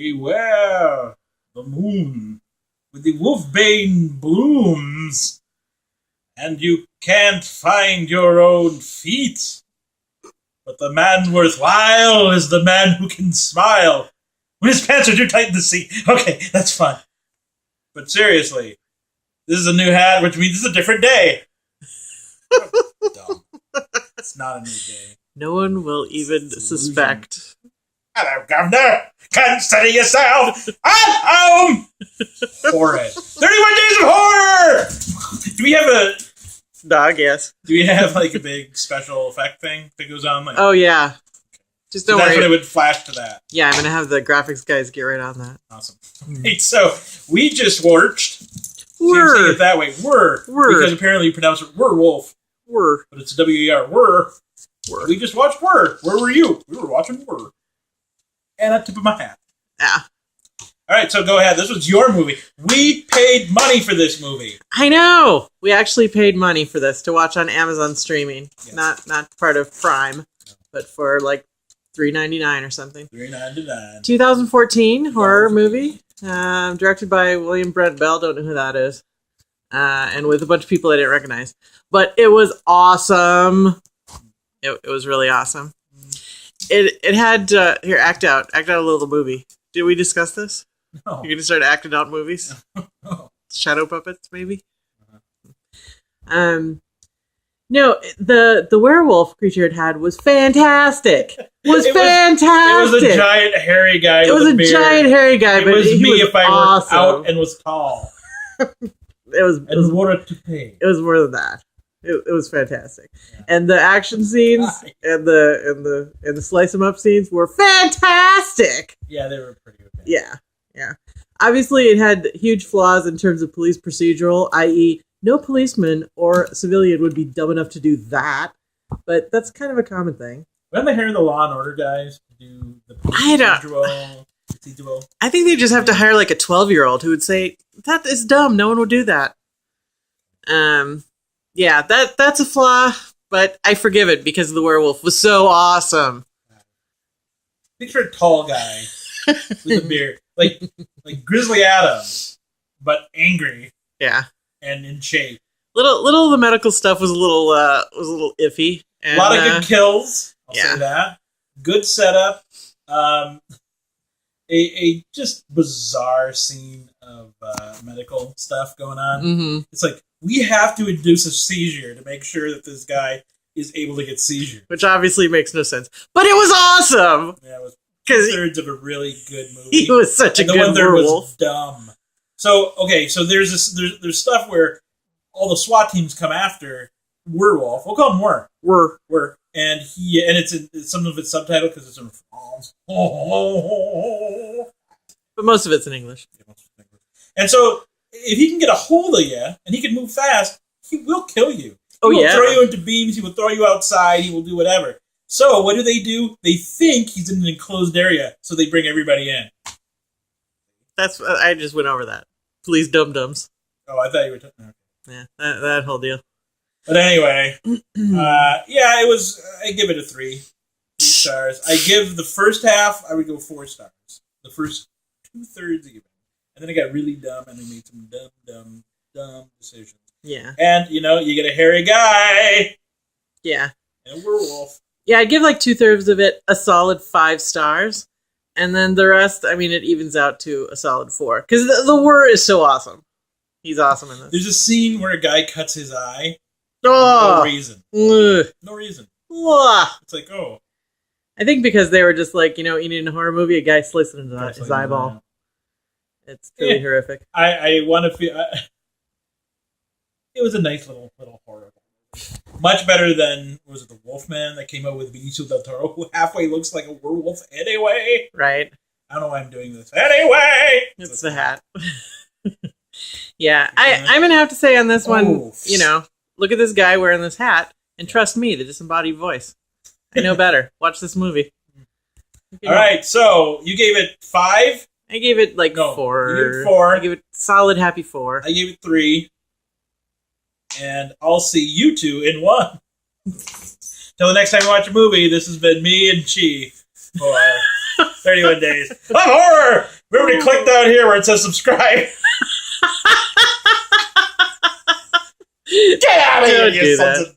Beware the moon with the wolfbane blooms, and you can't find your own feet. But the man worthwhile is the man who can smile when his pants are too tight in the seat. Okay, that's fun. But seriously, this is a new hat, which means it's a different day. Dumb. It's not a new day. No one will even suspect. Hello, Governor. Consider yourself at home. Horrid. 31 Days of Horror. Do we have a dog? Yes. Do we have like a big special effect thing that goes on? Like, oh yeah. Just don't worry. That's when it would flash to that. Yeah, I'm gonna have the graphics guys get right on that. Awesome. Right, so we just watched. We're saying it that way. We're because apparently you pronounce it werewolf. We're, but it's WER. We're. We just watched Were. Where were you? We were watching Were. And a tip of my hat. Yeah. All right, so go ahead. This was your movie. We paid money for this movie. I know. We actually paid money for this to watch on Amazon streaming. Yes. Not part of Prime, but for like $3.99 or something. $3.99. 2014 horror movie, directed by William Brent Bell. Don't know who that is. And with a bunch of people I didn't recognize, but it was awesome. It was really awesome. It had here act out a little movie. Did we discuss this? No. You're gonna start acting out movies. No. Shadow puppets, maybe. No, the werewolf creature it had was fantastic. It was a giant hairy guy. It was a giant hairy guy, but it was he me was if I awesome. were out and was tall. It was more to pay. It was more than that. It was fantastic, yeah. And the action scenes and the slice 'em up scenes were fantastic. Yeah, they were pretty okay. Yeah. Obviously, it had huge flaws in terms of police procedural, i.e., no policeman or civilian would be dumb enough to do that. But that's kind of a common thing. When they hire the Law and Order guys to do the procedural, I think they just have to hire like a 12-year-old who would say that is dumb. No one would do that. Yeah, that's a flaw, but I forgive it because the werewolf was so awesome. Picture a tall guy with a beard, like Grizzly Adams, but angry. Yeah, and in shape. Little of the medical stuff was a little iffy. And, a lot of good kills. I'll say that. Good setup. A just bizarre scene of medical stuff going on. Mm-hmm. It's like, we have to induce a seizure to make sure that this guy is able to get seizure. Which obviously makes no sense. But it was awesome! Yeah, it was 2/3 of a really good movie. He was such a good werewolf. Was dumb. So, okay, so there's stuff where all the SWAT teams come after Werewolf. We'll call him Were. And it's some of it's subtitled because it's in France. But most of it's in English. And so, if he can get a hold of you, and he can move fast, he will kill you. He will throw you into beams, he will throw you outside, he will do whatever. So, what do? They think he's in an enclosed area, so they bring everybody in. I just went over that. Please, dum-dums. Oh, I thought you were talking. Yeah, that whole deal. But anyway, it was. I give it a 3 stars. I give the first half. I would go 4 stars. The first 2/3 even, and then it got really dumb, and they made some dumb decisions. Yeah, and you get a hairy guy. Yeah, and a werewolf. Yeah, I'd give like 2/3 of it a solid 5 stars, and then the rest, I mean, it evens out to a solid 4 because the Were is so awesome. He's awesome in this. There's a scene where a guy cuts his eye. Oh, no reason. No reason. It's like, oh. I think because they were just like, eating a horror movie, a guy slits into his eyeball. It's really horrific. I want to feel. It was a nice little horror. Much better than, was it the Wolfman that came out with Benicio del Toro, who halfway looks like a werewolf anyway? Right. I don't know why I'm doing this. Anyway! It's the hat. Yeah, I'm going to have to say on this one, look at this guy wearing this hat, and trust me, the disembodied voice. I know better. Watch this movie. All right, so you gave it 5? I gave it 4. You gave it 4. I gave it solid happy 4. I gave it 3. And I'll see you two in 1. Till the next time you watch a movie, this has been me and Chi for 31 days of horror. Remember to click down here where it says subscribe. Get out of here, Don't you do sons that. of